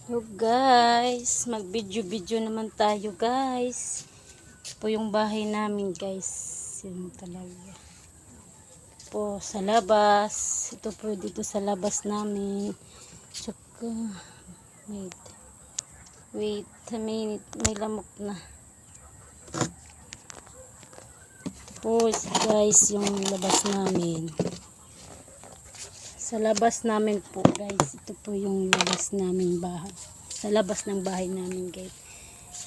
Hello guys, mag-video naman tayo guys. Ito po yung bahay namin guys. Yun talaga. Po sa labas. Ito po dito sa labas namin. Tsaka, wait a minute. May lamok na. Ito po guys yung labas namin. Sa labas namin po guys, ito po yung labas namin bahay. Sa labas ng bahay namin guys.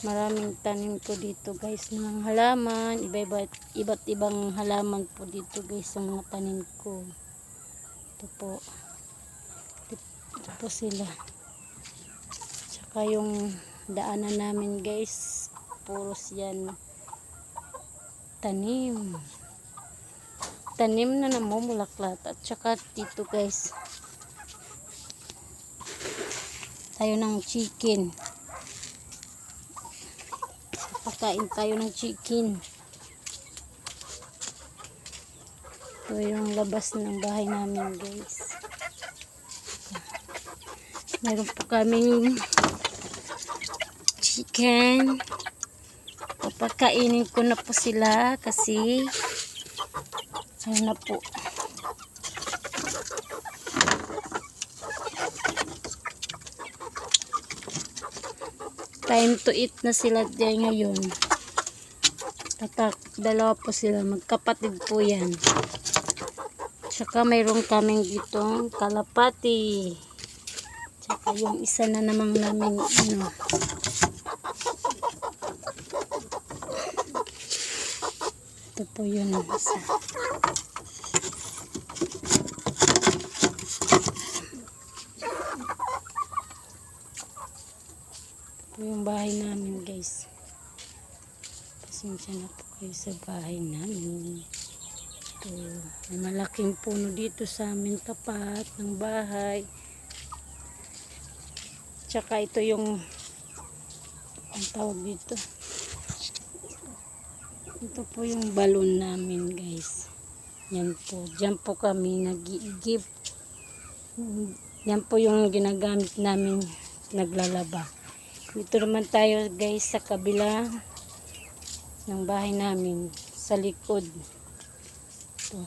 Maraming tanim ko dito guys ng halaman, iba't ibang halaman po dito guys sa mga tanim ko. Ito po. Ito po sila. Tsaka yung daanan namin guys, puros yan tanim. Tanim na namumulaklat. At saka dito guys, tayo ng chicken. Pakain tayo ng chicken. Ito yung labas ng bahay namin guys. Meron po kaming chicken. Papakainin ko na po sila kasi ano na po. Time to eat na sila dyan ngayon. Dalawa po sila. Magkapatid po yan. Tsaka mayroon kaming ditong kalapati. Tsaka yung isa na namang namin ano. Ito po yun isa. Ito yung bahay namin guys. Pasensya na po kayo sa bahay namin. Ito, may malaking puno dito sa amin tapat ng bahay. Tsaka ito yung ang tawag dito. Ito po yung balon namin guys. Yan po. Diyan po kami nag-iigib. Yan po yung ginagamit namin naglalaba. Dito naman tayo guys sa kabila ng bahay namin. Sa likod. Ito.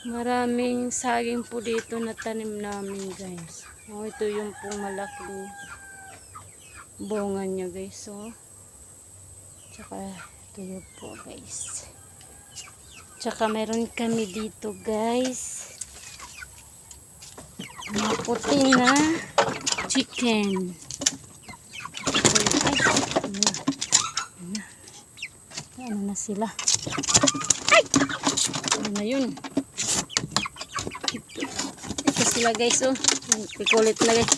Maraming saging po dito na tanim namin guys. Oh, ito yung pong malaking bunga niya guys. Oh. Tsaka ito yun po guys. Tsaka meron kami dito guys. Mga puti na chicken. Ano na sila? Ay! Ano na yun? Ito sila guys oh. Pikulit na guys.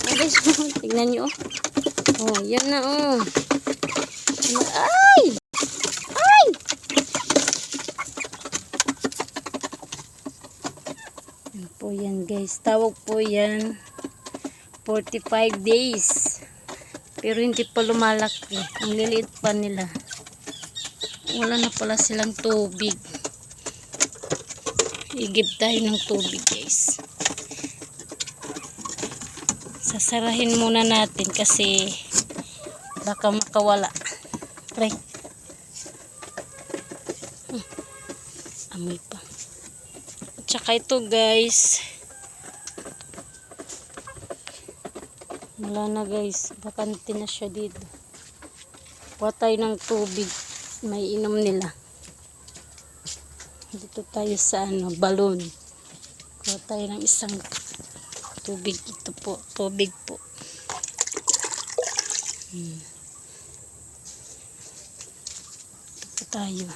Oh guys, tignan nyo oh. Oh, yan na oh. Ay! Ay! Yan po yan guys. Tawag po yan 45 days. Pero hindi pa lumalaki. Ang liliit pa nila. Wala na pala silang tubig. Igib tayo ng tubig guys. Sasarahin muna natin kasi baka makawala. Pre. Amoy pa. Tsaka ito guys. Wala na guys. Bakante na siya dito. Kuha tayo ng tubig. May inom nila. Dito tayo sa ano, balon. Kuha tayo ng isang tubig. Ito po. Tubig po. Ito tayo.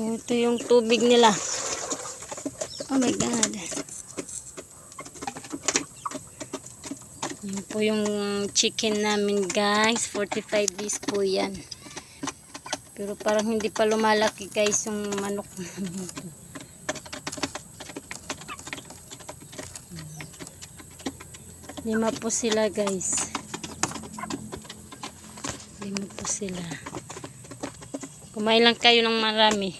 Ito yung tubig nila. Oh my God. Yan po yung chicken namin guys. 45 days po yan. Pero parang hindi pa lumalaki guys yung manok namin. 5 po sila guys. 5 po sila. Kumain lang kayo ng marami.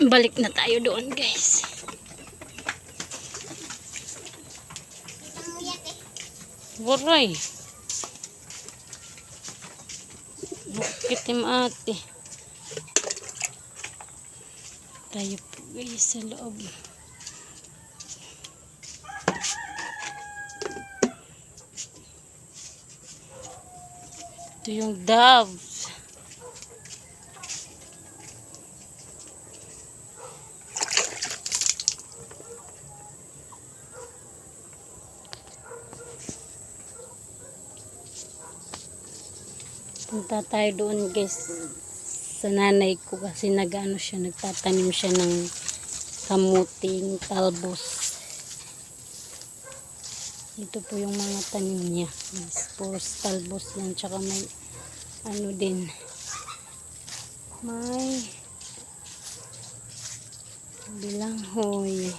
Balik na tayo doon guys. Waray. Nakitim ate. Tayo po guys sa loob. Ito yung doves. Punta tayo doon guys sa nanay ko kasi nagano siya, nagtatanim siya ng kamuting talbos. Ito po yung mga tanim niya. Puro talbos yan, tsaka may ano din, may bilanghoy.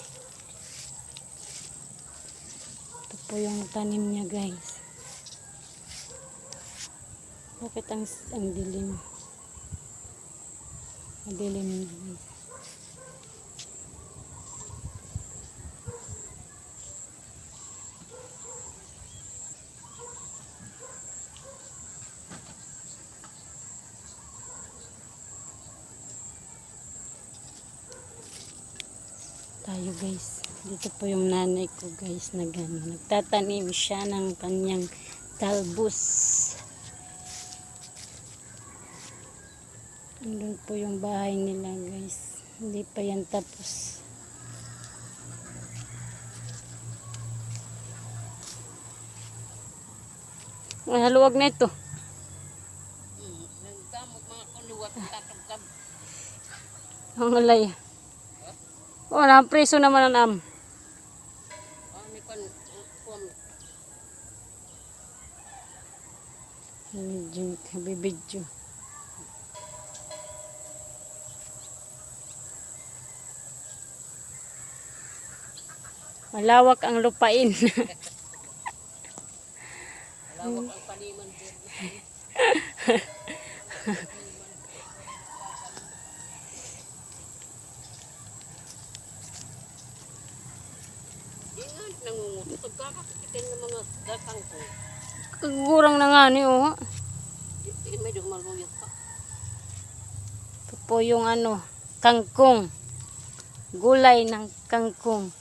Ito po yung tanim niya guys. Bakit ang dilim? Madilim guys. Tayo guys. Dito po yung nanay ko guys, nagtatanim siya ng kanyang talbos. Doon po yung bahay nila guys. Hindi pa yan tapos. Ay, haluwag na ito. Ang alay. Oh, napreso naman ang am. Bibidyo. Malawak ang lupain. Malawak ang paniman. Kagurang na nga ni oh. Ito po yung ano, kangkong. Gulay ng kangkong.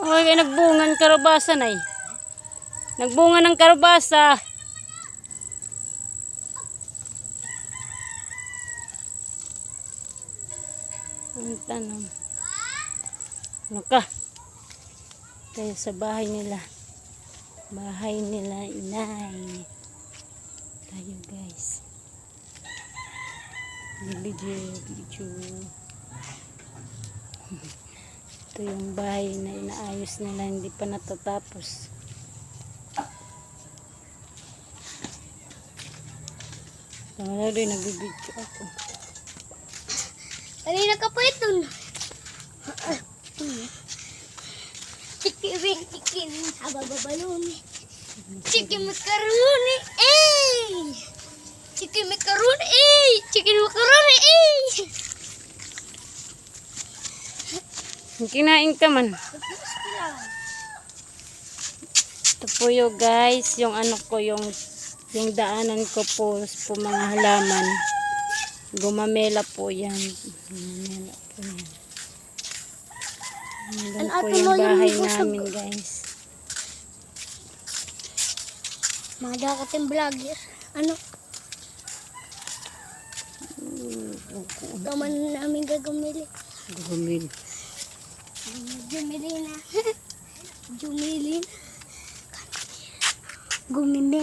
Okay, nagbungan karabasa na eh. Nagbunga ng karabasa. Ang tanong. Ano ka? Tayo sa bahay nila. Bahay nila, inay. Tayo guys. Video. Ito yung bahay na inaayos nila, hindi pa natatapos. Tama rin, nagbibidyo ako. Kanina ka pa ito. Chicken. Habababaluni. Chicken macaroni. Eh! Chicken macaroni. Eh! Chicken macaroni. Eh! Kinain ka man. Ito po yung guys, yung ano ko, yung daanan ko po mga halaman. Gumamela po yan. Gumamela po yan. Doon po yung bahay namin guys. Madakating vlogger. Ano? Kaman namin gagumili. Jumili na. Jumili. Gumimili.